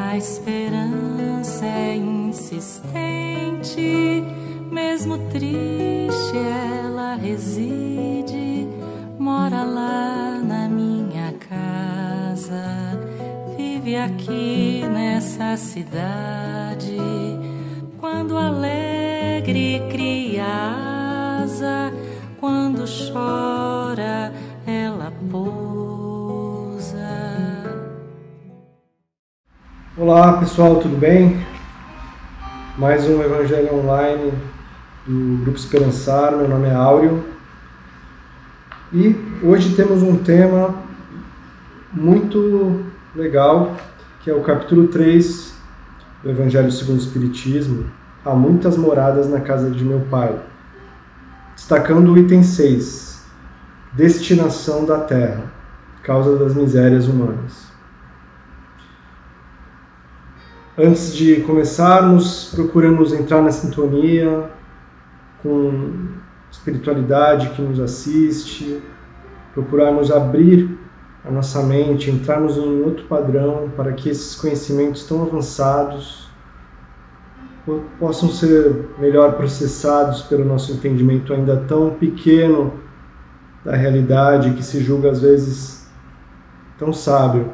A esperança é insistente, mesmo triste ela reside, mora lá na minha casa, vive aqui nessa cidade. Quando alegre cria asa, quando chora ela pousa. Olá pessoal, tudo bem? Mais um Evangelho Online do Grupo Esperançar. Meu nome é Áureo e hoje temos um tema muito legal, que é o capítulo 3 do Evangelho segundo o Espiritismo. Há muitas moradas na casa de meu Pai, destacando o item 6, destinação da terra, causa das misérias humanas. Antes de começarmos, procuramos entrar na sintonia com espiritualidade que nos assiste, procurarmos abrir a nossa mente, entrarmos em outro padrão para que esses conhecimentos tão avançados possam ser melhor processados pelo nosso entendimento ainda tão pequeno da realidade, que se julga às vezes tão sábio,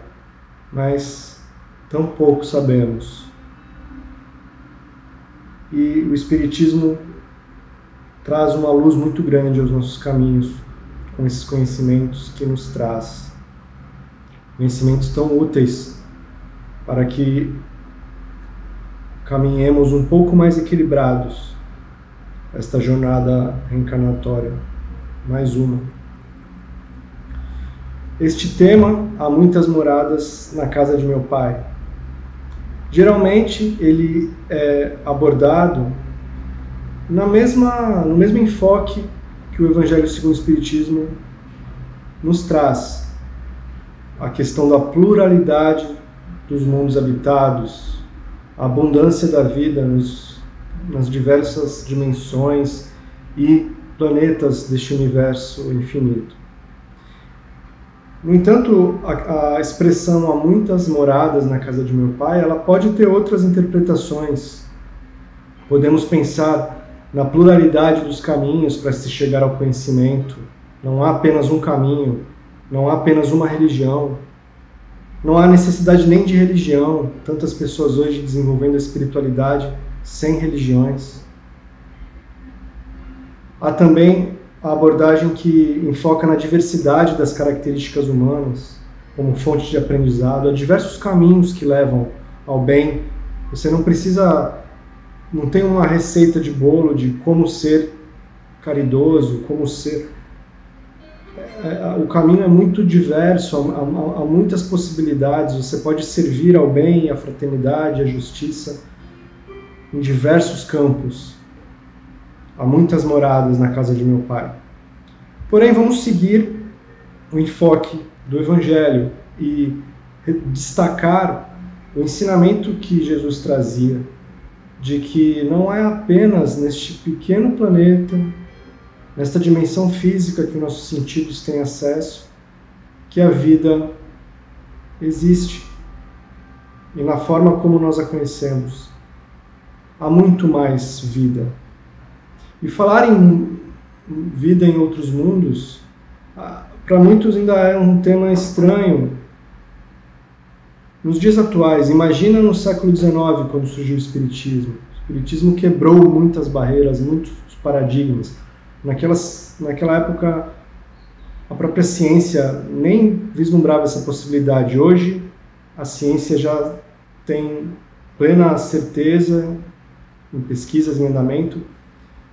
mas tão pouco sabemos. E o Espiritismo traz uma luz muito grande aos nossos caminhos, com esses conhecimentos que nos traz. Conhecimentos tão úteis para que caminhemos um pouco mais equilibrados esta jornada reencarnatória. Mais uma. Este tema, há muitas moradas na casa de meu Pai. Geralmente ele é abordado no mesmo enfoque que o Evangelho segundo o Espiritismo nos traz. A questão da pluralidade dos mundos habitados, a abundância da vida nas diversas dimensões e planetas deste universo infinito. No entanto, a expressão há muitas moradas na casa de meu Pai, ela pode ter outras interpretações. Podemos pensar na pluralidade dos caminhos para se chegar ao conhecimento. Não há apenas um caminho, não há apenas uma religião, não há necessidade nem de religião. Tantas pessoas hoje desenvolvendo a espiritualidade sem religiões. Há também a abordagem que enfoca na diversidade das características humanas como fonte de aprendizado. Há diversos caminhos que levam ao bem. Você não tem uma receita de bolo de como ser caridoso, como ser... O caminho é muito diverso, há muitas possibilidades. Você pode servir ao bem, à fraternidade, à justiça, em diversos campos. Há muitas moradas na casa de meu Pai. Porém, vamos seguir o enfoque do Evangelho e destacar o ensinamento que Jesus trazia, de que não é apenas neste pequeno planeta, nesta dimensão física que nossos sentidos têm acesso, que a vida existe. E na forma como nós a conhecemos, há muito mais vida. E falar em vida em outros mundos, para muitos ainda é um tema estranho. Nos dias atuais, imagina no século XIX, quando surgiu o Espiritismo. O Espiritismo quebrou muitas barreiras, muitos paradigmas. Naquela época, a própria ciência nem vislumbrava essa possibilidade. Hoje, a ciência já tem plena certeza, em pesquisas, em andamento,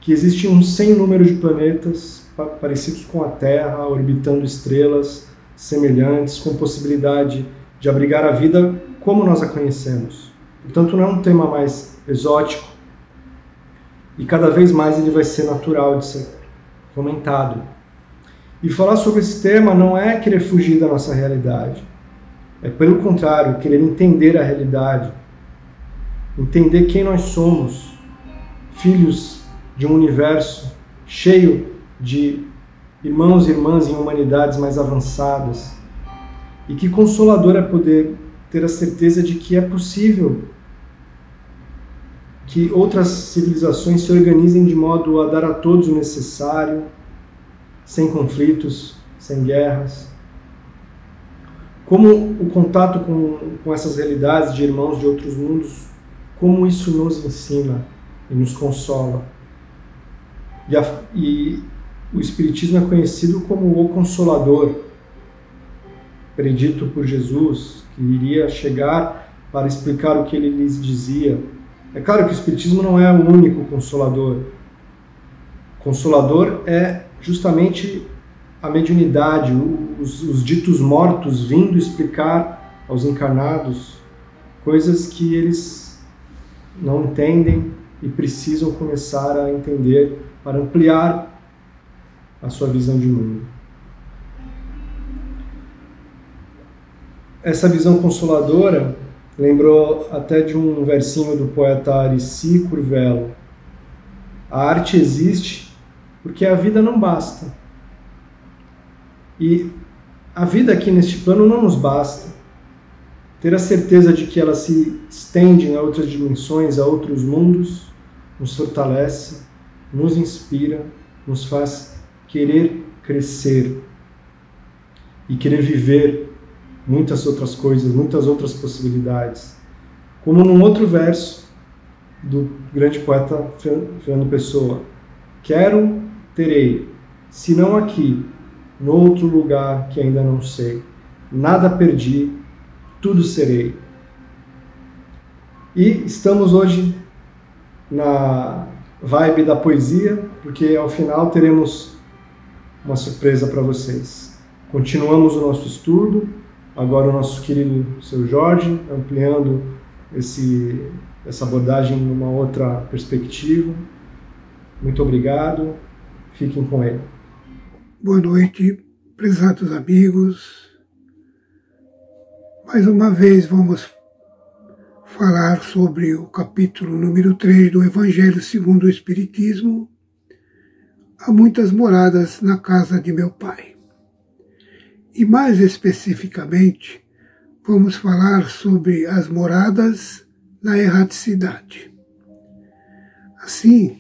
que existe um sem número de planetas parecidos com a Terra, orbitando estrelas semelhantes, com possibilidade de abrigar a vida como nós a conhecemos. Portanto, não é um tema mais exótico e cada vez mais ele vai ser natural de ser comentado. E falar sobre esse tema não é querer fugir da nossa realidade, é pelo contrário, querer entender a realidade, entender quem nós somos, filhos de um universo cheio de irmãos e irmãs em humanidades mais avançadas. E que consolador é poder ter a certeza de que é possível que outras civilizações se organizem de modo a dar a todos o necessário, sem conflitos, sem guerras. Como o contato com essas realidades de irmãos de outros mundos, como isso nos ensina e nos consola. E o Espiritismo é conhecido como o Consolador, predito por Jesus, que iria chegar para explicar o que ele lhes dizia. É claro que o Espiritismo não é o único Consolador. O Consolador é justamente a mediunidade, os ditos mortos vindo explicar aos encarnados coisas que eles não entendem e precisam começar a entender para ampliar a sua visão de mundo. Essa visão consoladora lembrou até de um versinho do poeta Arici Curvelo. A arte existe porque a vida não basta. E a vida aqui neste plano não nos basta. Ter a certeza de que ela se estende a outras dimensões, a outros mundos, nos fortalece, nos inspira, nos faz querer crescer e querer viver muitas outras coisas, muitas outras possibilidades. Como num outro verso do grande poeta Fernando Pessoa: quero, terei, se não aqui, no outro lugar que ainda não sei. Nada perdi, tudo serei. E estamos hoje na vibe da poesia, porque ao final teremos uma surpresa para vocês. Continuamos o nosso estudo, agora o nosso querido Seu Jorge, ampliando essa abordagem numa outra perspectiva. Muito obrigado, fiquem com ele. Boa noite, prezados amigos. Mais uma vez vamos falar sobre o capítulo número 3 do Evangelho segundo o Espiritismo. Há muitas moradas na casa de meu Pai. E mais especificamente, vamos falar sobre as moradas na erraticidade. Assim,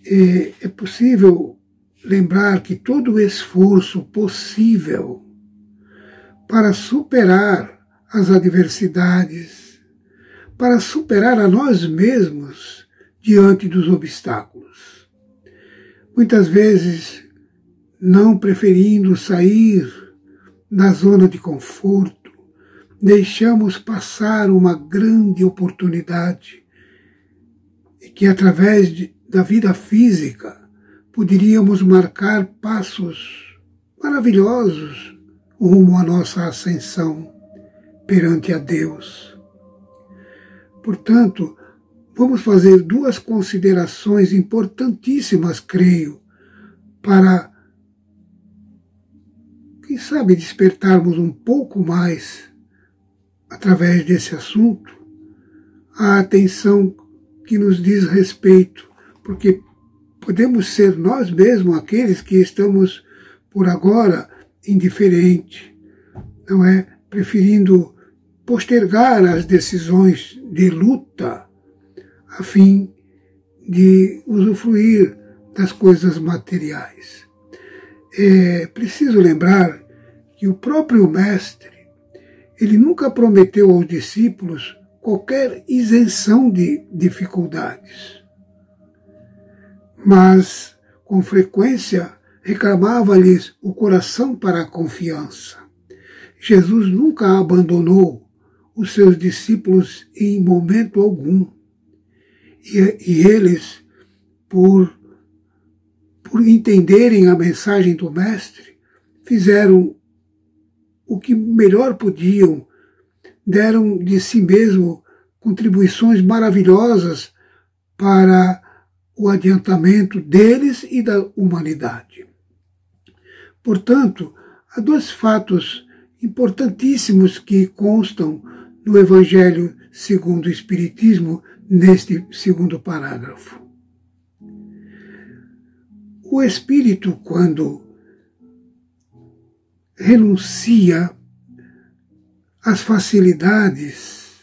é possível lembrar que todo o esforço possível para superar as adversidades, para superar a nós mesmos diante dos obstáculos. Muitas vezes, não preferindo sair da zona de conforto, deixamos passar uma grande oportunidade e que, através da vida física, poderíamos marcar passos maravilhosos rumo à nossa ascensão perante a Deus. Portanto, vamos fazer duas considerações importantíssimas, creio, para, quem sabe, despertarmos um pouco mais, através desse assunto, a atenção que nos diz respeito, porque podemos ser nós mesmos aqueles que estamos, por agora, indiferentes, não é? Preferindo postergar as decisões de luta a fim de usufruir das coisas materiais. É preciso lembrar que o próprio Mestre, ele nunca prometeu aos discípulos qualquer isenção de dificuldades, mas, com frequência, reclamava-lhes o coração para a confiança. Jesus nunca abandonou os seus discípulos em momento algum. E eles, por entenderem a mensagem do Mestre, fizeram o que melhor podiam, deram de si mesmo contribuições maravilhosas para o adiantamento deles e da humanidade. Portanto, há dois fatos importantíssimos que constam no Evangelho segundo o Espiritismo, neste segundo parágrafo. O espírito, quando renuncia as facilidades,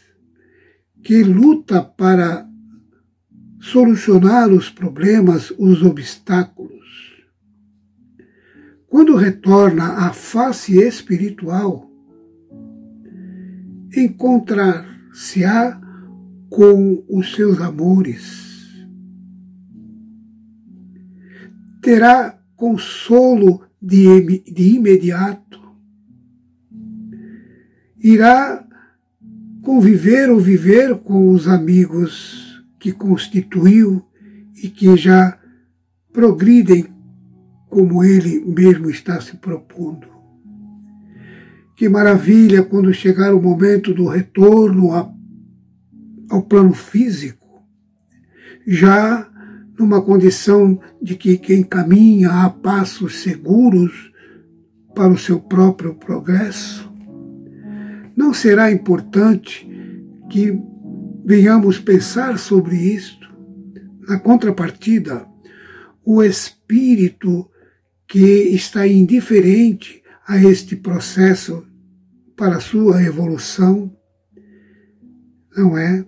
que luta para solucionar os problemas, os obstáculos. Quando retorna à face espiritual, encontrar-se-á com os seus amores. Terá consolo de imediato. Irá conviver ou viver com os amigos que constituiu e que já progridem como ele mesmo está se propondo. Que maravilha quando chegar o momento do retorno ao plano físico, já numa condição de que quem caminha a passos seguros para o seu próprio progresso. Não será importante que venhamos pensar sobre isto? Na contrapartida, o espírito que está indiferente a este processo para a sua evolução, não é?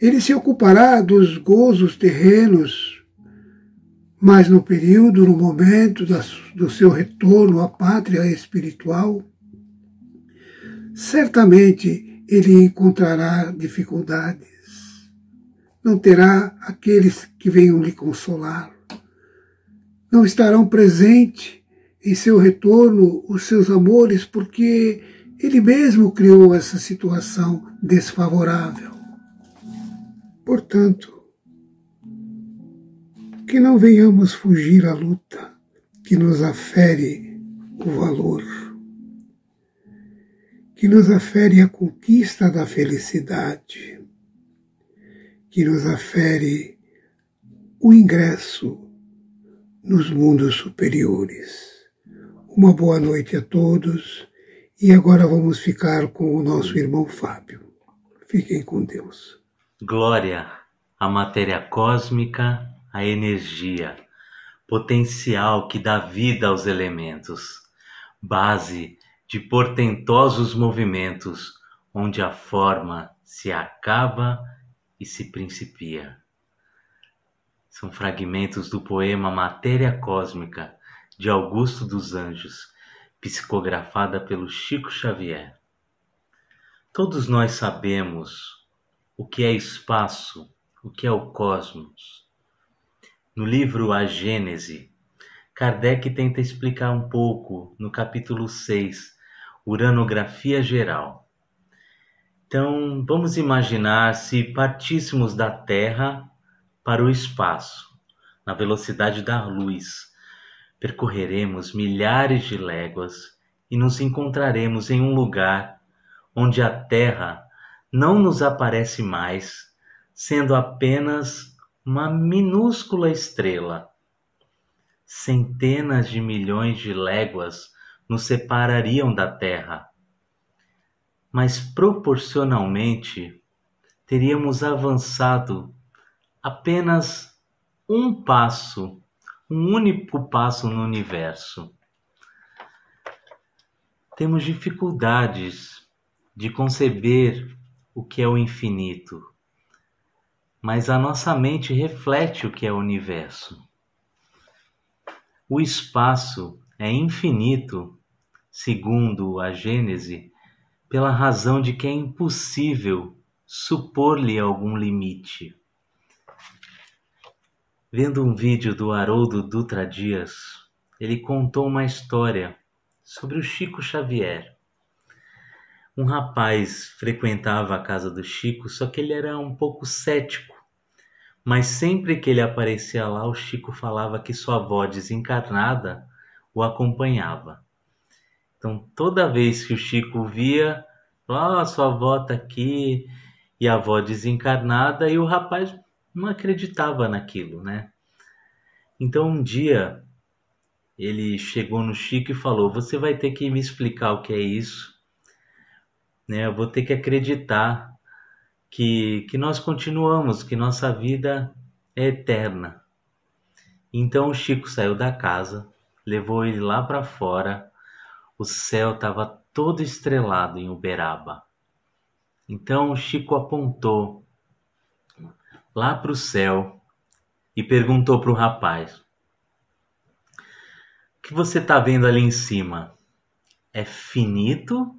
Ele se ocupará dos gozos terrenos, mas no período, no momento do seu retorno à pátria espiritual, certamente ele encontrará dificuldades. Não terá aqueles que venham lhe consolar. Não estarão presentes em seu retorno os seus amores, porque ele mesmo criou essa situação desfavorável. Portanto, que não venhamos fugir à luta que nos afere o valor, que nos afere a conquista da felicidade, que nos afere o ingresso nos mundos superiores. Uma boa noite a todos e agora vamos ficar com o nosso irmão Fábio. Fiquem com Deus. Glória à matéria cósmica, à energia, potencial que dá vida aos elementos, base de portentosos movimentos, onde a forma se acaba e se principia. São fragmentos do poema Matéria Cósmica, de Augusto dos Anjos, psicografada pelo Chico Xavier. Todos nós sabemos o que é espaço, o que é o cosmos. No livro A Gênese, Kardec tenta explicar um pouco no capítulo 6, Uranografia Geral. Então, vamos imaginar se partíssemos da Terra para o espaço, na velocidade da luz. Percorreremos milhares de léguas e nos encontraremos em um lugar onde a Terra não nos aparece mais, sendo apenas uma minúscula estrela. Centenas de milhões de léguas nos separariam da Terra, mas proporcionalmente teríamos avançado apenas um passo, um único passo no universo. Temos dificuldades de conceber o que é o infinito, mas a nossa mente reflete o que é o universo. O espaço é infinito, segundo a Gênese, pela razão de que é impossível supor-lhe algum limite. Vendo um vídeo do Haroldo Dutra Dias, ele contou uma história sobre o Chico Xavier. Um rapaz frequentava a casa do Chico, só que ele era um pouco cético. Mas sempre que ele aparecia lá, o Chico falava que sua avó desencarnada o acompanhava. Então, toda vez que o Chico via, sua avó está aqui, e a avó desencarnada, e o rapaz não acreditava naquilo, né? Então, um dia, ele chegou no Chico e falou: você vai ter que me explicar o que é isso, né? Eu vou ter que acreditar que nós continuamos, que nossa vida é eterna. Então, o Chico saiu da casa, levou ele lá para fora, o céu estava todo estrelado em Uberaba. Então Chico apontou lá para o céu e perguntou para o rapaz: o que você está vendo ali em cima? É finito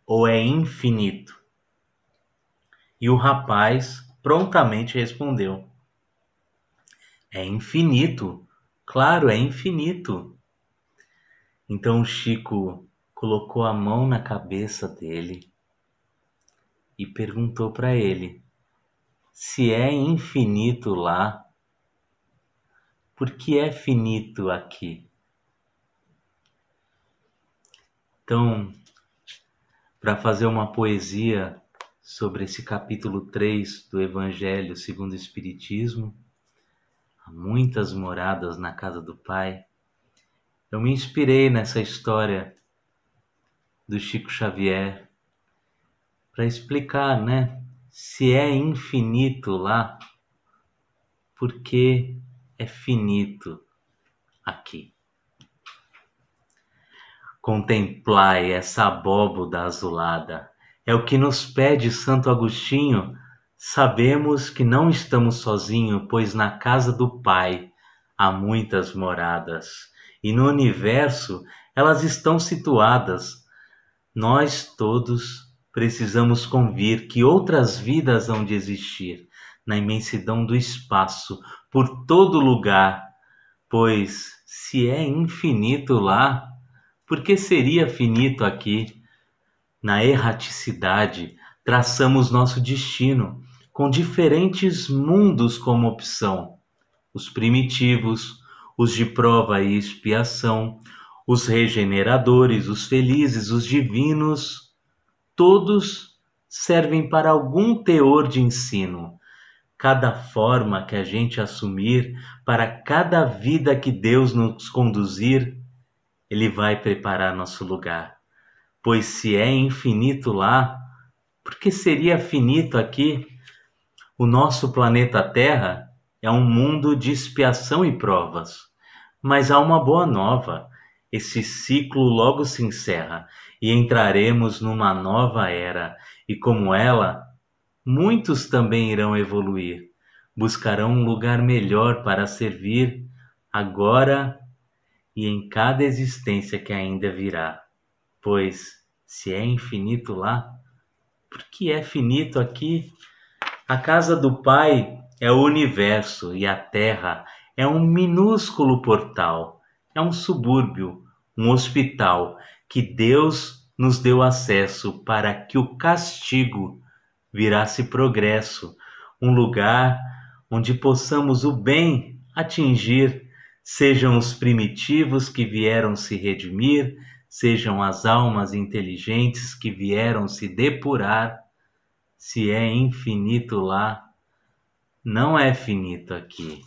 ou é infinito? E o rapaz prontamente respondeu: é infinito, claro, é infinito. Então Chico colocou a mão na cabeça dele e perguntou para ele: se é infinito lá, por que é finito aqui? Então, para fazer uma poesia sobre esse capítulo 3 do Evangelho segundo o Espiritismo, há muitas moradas na casa do Pai, eu me inspirei nessa história do Chico Xavier para explicar, né? Se é infinito lá, por que é finito aqui? Contemplai essa abóboda azulada, é o que nos pede Santo Agostinho. Sabemos que não estamos sozinhos, pois na casa do Pai há muitas moradas, e no universo elas estão situadas. Nós todos precisamos convir que outras vidas hão de existir na imensidão do espaço, por todo lugar, pois se é infinito lá, por que seria finito aqui? Na erraticidade, traçamos nosso destino, com diferentes mundos como opção. Os primitivos, os de prova e expiação, os regeneradores, os felizes, os divinos, todos servem para algum teor de ensino. Cada forma que a gente assumir, para cada vida que Deus nos conduzir, Ele vai preparar nosso lugar. Pois se é infinito lá, por que seria finito aqui? O nosso planeta Terra é um mundo de expiação e provas. Mas há uma boa nova. Esse ciclo logo se encerra e entraremos numa nova era. E como ela, muitos também irão evoluir. Buscarão um lugar melhor para servir agora e em cada existência que ainda virá. Pois, se é infinito lá, por que é finito aqui? A casa do Pai é o universo e a Terra é um minúsculo portal, é um subúrbio, um hospital que Deus nos deu acesso para que o castigo virasse progresso, um lugar onde possamos o bem atingir, sejam os primitivos que vieram se redimir, sejam as almas inteligentes que vieram se depurar. Se é infinito lá, não é finito aqui.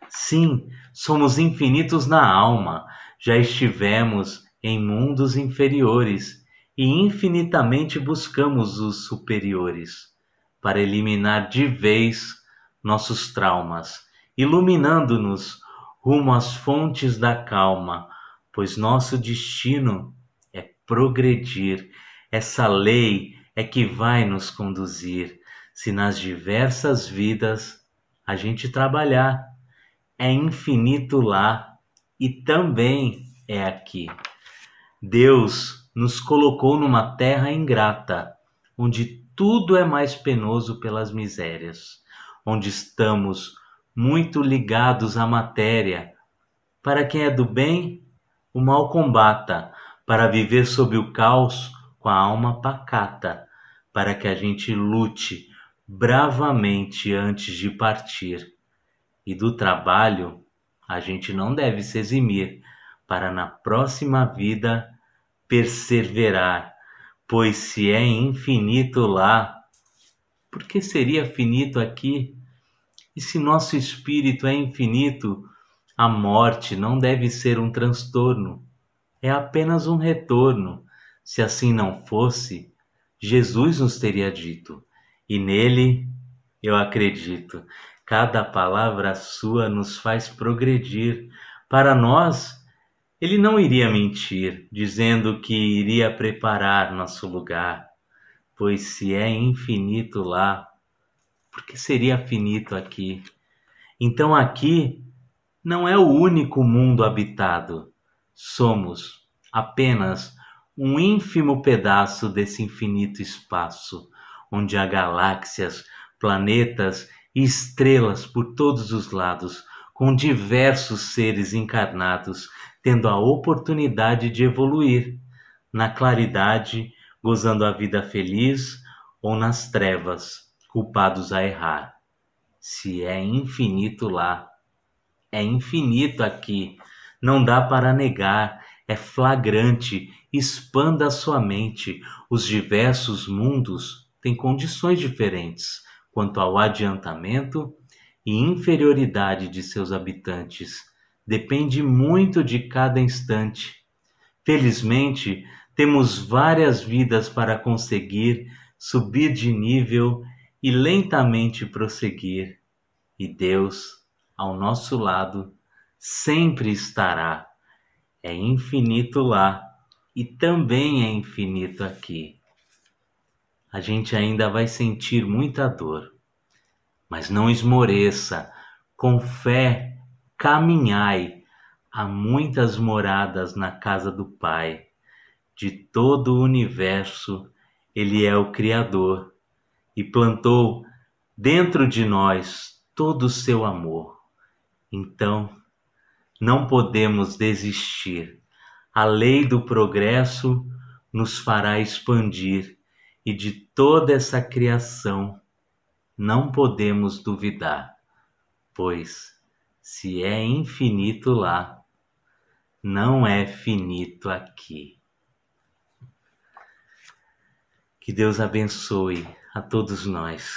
Sim, somos infinitos na alma, já estivemos em mundos inferiores e infinitamente buscamos os superiores para eliminar de vez nossos traumas, iluminando-nos rumo às fontes da calma, pois nosso destino é progredir. Essa lei é que vai nos conduzir, se nas diversas vidas a gente trabalhar. É infinito lá e também é aqui. Deus nos colocou numa terra ingrata, onde tudo é mais penoso pelas misérias, onde estamos muito ligados à matéria. Para quem é do bem, o mal combata, para viver sob o caos com a alma pacata, para que a gente lute bravamente antes de partir. E do trabalho a gente não deve se eximir, para na próxima vida perseverar, pois se é infinito lá, por que seria finito aqui? E se nosso espírito é infinito, a morte não deve ser um transtorno, é apenas um retorno. Se assim não fosse, Jesus nos teria dito, e nele eu acredito. Cada palavra sua nos faz progredir. Para nós Ele não iria mentir, dizendo que iria preparar nosso lugar, pois se é infinito lá, por que seria finito aqui? Então aqui não é o único mundo habitado. Somos apenas um ínfimo pedaço desse infinito espaço, onde há galáxias, planetas e estrelas por todos os lados, com diversos seres encarnados, tendo a oportunidade de evoluir, na claridade, gozando a vida feliz, ou nas trevas, culpados a errar. Se é infinito lá, é infinito aqui, não dá para negar, é flagrante, expanda a sua mente. Os diversos mundos têm condições diferentes quanto ao adiantamento e inferioridade de seus habitantes. Depende muito de cada instante. Felizmente, temos várias vidas para conseguir subir de nível e lentamente prosseguir. E Deus, ao nosso lado, sempre estará. É infinito lá e também é infinito aqui. A gente ainda vai sentir muita dor, mas não esmoreça. Com fé, caminhai. Há muitas moradas na casa do Pai. De todo o universo, Ele é o Criador e plantou dentro de nós todo o seu amor. Então, não podemos desistir. A lei do progresso nos fará expandir e de toda essa criação não podemos duvidar, pois se é infinito lá, não é finito aqui. Que Deus abençoe a todos nós.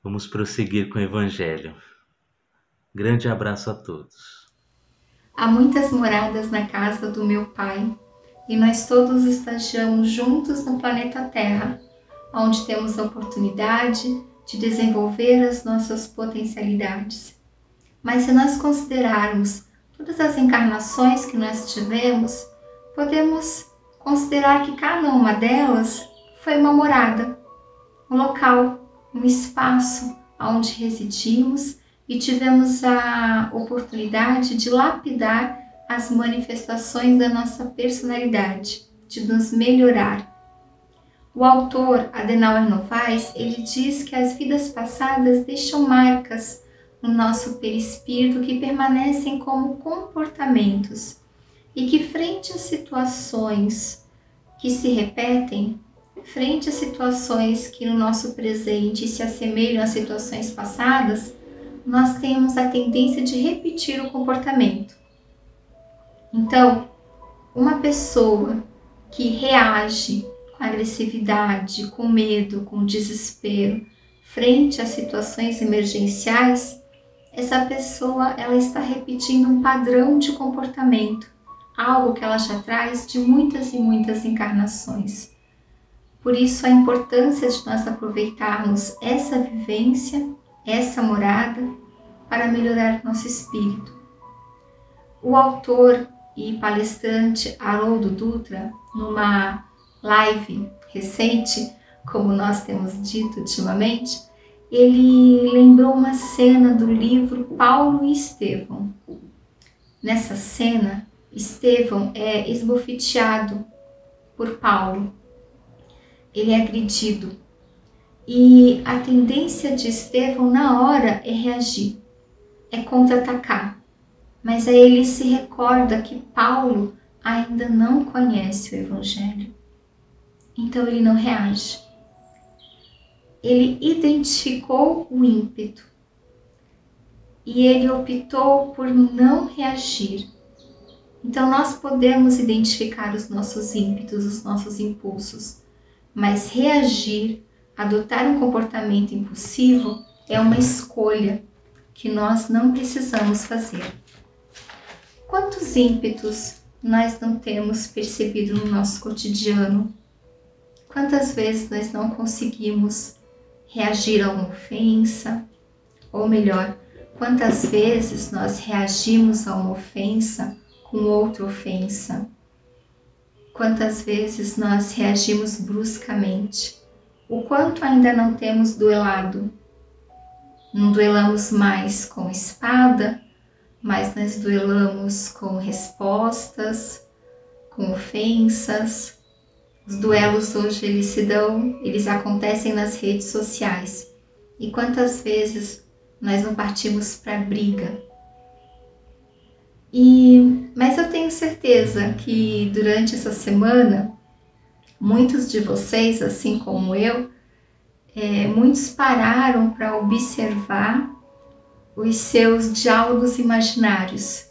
Vamos prosseguir com o Evangelho. Grande abraço a todos. Há muitas moradas na casa do meu Pai, e nós todos estagiamos juntos no planeta Terra, onde temos a oportunidade de desenvolver as nossas potencialidades. Mas se nós considerarmos todas as encarnações que nós tivemos, podemos considerar que cada uma delas foi uma morada, um local, um espaço onde residimos e tivemos a oportunidade de lapidar as manifestações da nossa personalidade, de nos melhorar. O autor Adenauer Novaes, ele diz que as vidas passadas deixam marcas no nosso perispírito que permanecem como comportamentos e que frente a situações que se repetem, frente a situações que no nosso presente se assemelham a situações passadas, nós temos a tendência de repetir o comportamento. Então, uma pessoa que reage com agressividade, com medo, com desespero, frente a situações emergenciais, essa pessoa ela está repetindo um padrão de comportamento, algo que ela já traz de muitas e muitas encarnações. Por isso a importância de nós aproveitarmos essa vivência, essa morada, para melhorar nosso espírito. O autor e palestrante Haroldo Dutra, numa live recente, como nós temos dito ultimamente, ele lembrou uma cena do livro Paulo e Estevão. Nessa cena, Estevão é esbofeteado por Paulo. Ele é agredido. E a tendência de Estevão na hora é reagir, é contra-atacar. Mas aí ele se recorda que Paulo ainda não conhece o Evangelho. Então ele não reage. Ele identificou o ímpeto e ele optou por não reagir. Então nós podemos identificar os nossos ímpetos, os nossos impulsos, mas reagir, adotar um comportamento impulsivo é uma escolha que nós não precisamos fazer. Quantos ímpetos nós não temos percebido no nosso cotidiano? Quantas vezes nós não conseguimos reagir a uma ofensa? Ou melhor, Quantas vezes nós reagimos a uma ofensa com outra ofensa? Quantas vezes nós reagimos bruscamente? O quanto ainda não temos duelado? Não duelamos mais com espada, mas nós duelamos com respostas, com ofensas. Os duelos hoje eles acontecem nas redes sociais. E quantas vezes nós não partimos para a briga? Mas eu tenho certeza que durante essa semana, muitos de vocês, assim como eu, muitos pararam para observar os seus diálogos imaginários,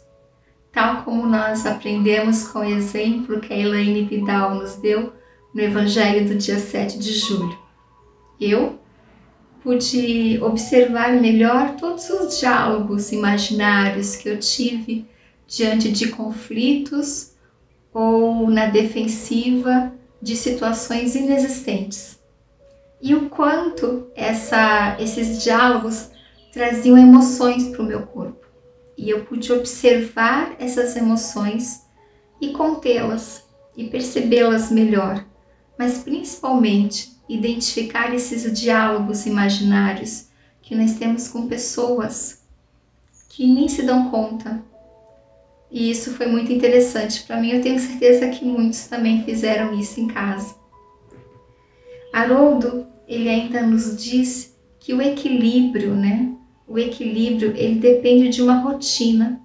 tal como nós aprendemos com o exemplo que a Elaine Vidal nos deu no Evangelho do dia 7 de julho. Eu pude observar melhor todos os diálogos imaginários que eu tive diante de conflitos ou na defensiva de situações inexistentes. E o quanto esses diálogos traziam emoções para o meu corpo. E eu pude observar essas emoções e contê-las e percebê-las melhor, mas principalmente identificar esses diálogos imaginários que nós temos com pessoas que nem se dão conta. E isso foi muito interessante para mim. Eu tenho certeza que muitos também fizeram isso em casa. Haroldo, ele ainda nos diz que o equilíbrio, O equilíbrio, ele depende de uma rotina.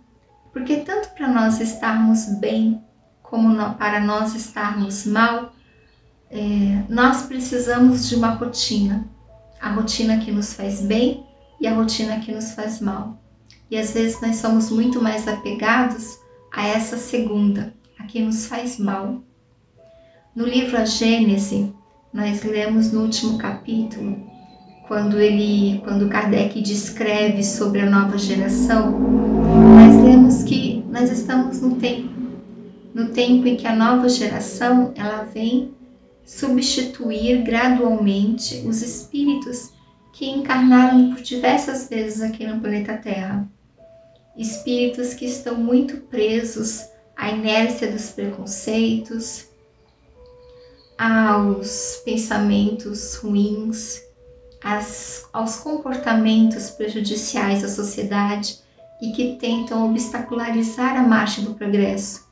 Porque tanto para nós estarmos bem, como para nós estarmos mal, nós precisamos de uma rotina. A rotina que nos faz bem e a rotina que nos faz mal. E às vezes nós somos muito mais apegados a essa segunda, a que nos faz mal. No livro A Gênese, nós lemos no último capítulo, quando Kardec descreve sobre a nova geração, nós lemos que nós estamos no tempo em que a nova geração ela vem substituir gradualmente os espíritos que encarnaram por diversas vezes aqui no planeta Terra. Espíritos que estão muito presos à inércia dos preconceitos, aos pensamentos ruins, aos comportamentos prejudiciais à sociedade e que tentam obstacularizar a marcha do progresso.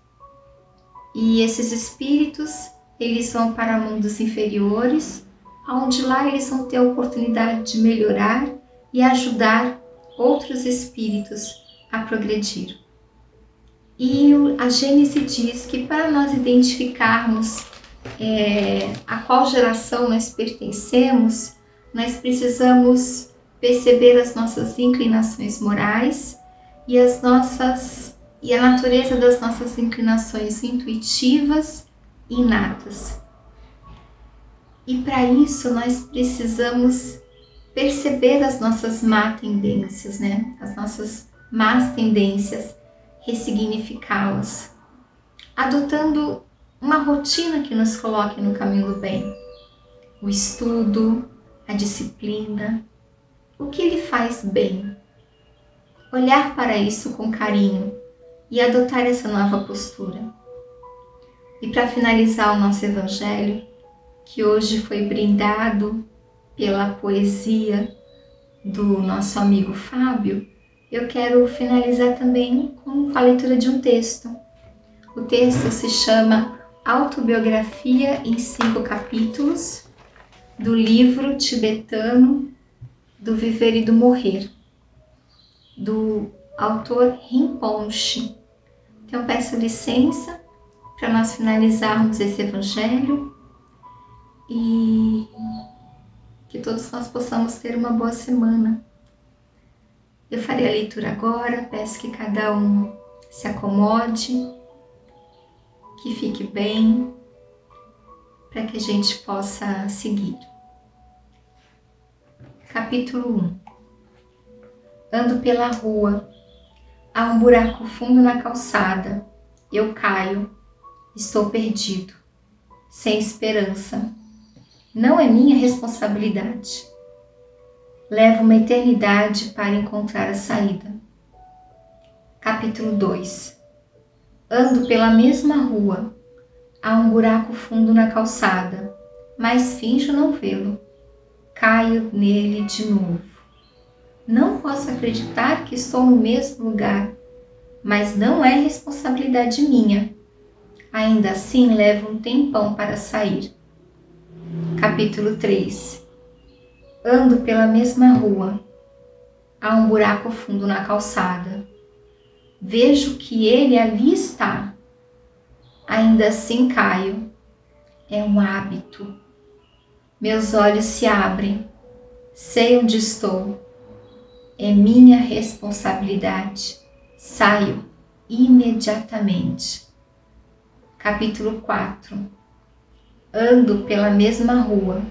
E esses espíritos, eles vão para mundos inferiores, onde lá eles vão ter a oportunidade de melhorar e ajudar outros espíritos a progredir. E a Gênese diz que para nós identificarmos a qual geração nós pertencemos, nós precisamos perceber as nossas inclinações morais e a natureza das nossas inclinações intuitivas e inatas. E para isso nós precisamos perceber as nossas más tendências, As nossas más tendências, ressignificá-las, adotando uma rotina que nos coloque no caminho do bem. O estudo, a disciplina, o que lhe faz bem. Olhar para isso com carinho e adotar essa nova postura. E para finalizar o nosso Evangelho, que hoje foi brindado pela poesia do nosso amigo Fábio, eu quero finalizar também com a leitura de um texto. O texto se chama Autobiografia em 5 capítulos, do livro tibetano do Viver e do Morrer, do autor Rinpoche. Então peço licença para nós finalizarmos esse Evangelho e que todos nós possamos ter uma boa semana. Eu farei a leitura agora, peço que cada um se acomode, que fique bem, para que a gente possa seguir. Capítulo 1. Ando pela rua, há um buraco fundo na calçada, eu caio, estou perdido, sem esperança. Não é minha responsabilidade. Levo uma eternidade para encontrar a saída. Capítulo 2. Ando pela mesma rua. Há um buraco fundo na calçada, mas finjo não vê-lo. Caio nele de novo. Não posso acreditar que estou no mesmo lugar, mas não é responsabilidade minha. Ainda assim, levo um tempão para sair. Capítulo 3. Ando pela mesma rua. Há um buraco fundo na calçada. Vejo que ele ali está. Ainda assim caio. É um hábito. Meus olhos se abrem. Sei onde estou. É minha responsabilidade. Saio imediatamente. Capítulo 4. Ando pela mesma rua.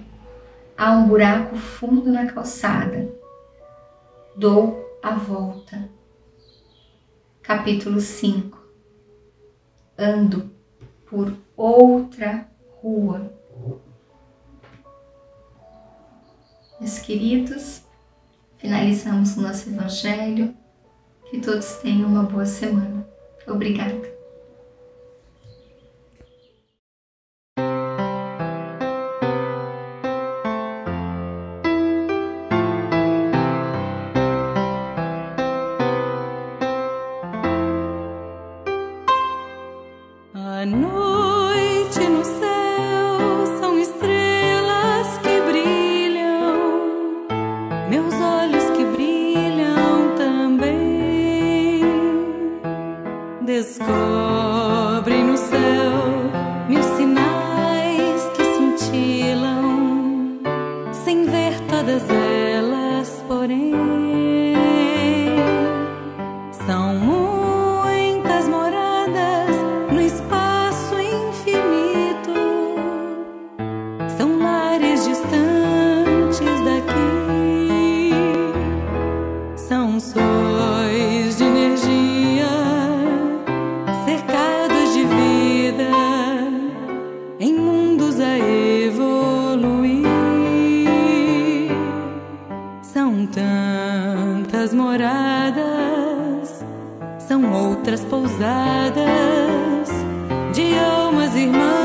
Há um buraco fundo na calçada. Dou a volta. Capítulo 5. Ando por outra rua. Meus queridos, finalizamos o nosso Evangelho. Que todos tenham uma boa semana. Obrigada. À noite no céu são estrelas que brilham, meus olhos que brilham também. Descobrem no céu mil sinais que cintilam, sem ver todas elas, porém. São muitas moradas no espaço infinito, são lares distantes daqui, são sóis de energia, cercados de vida, em mundos a evoluir. São tantas moradas, são outras pousadas de almas irmãs.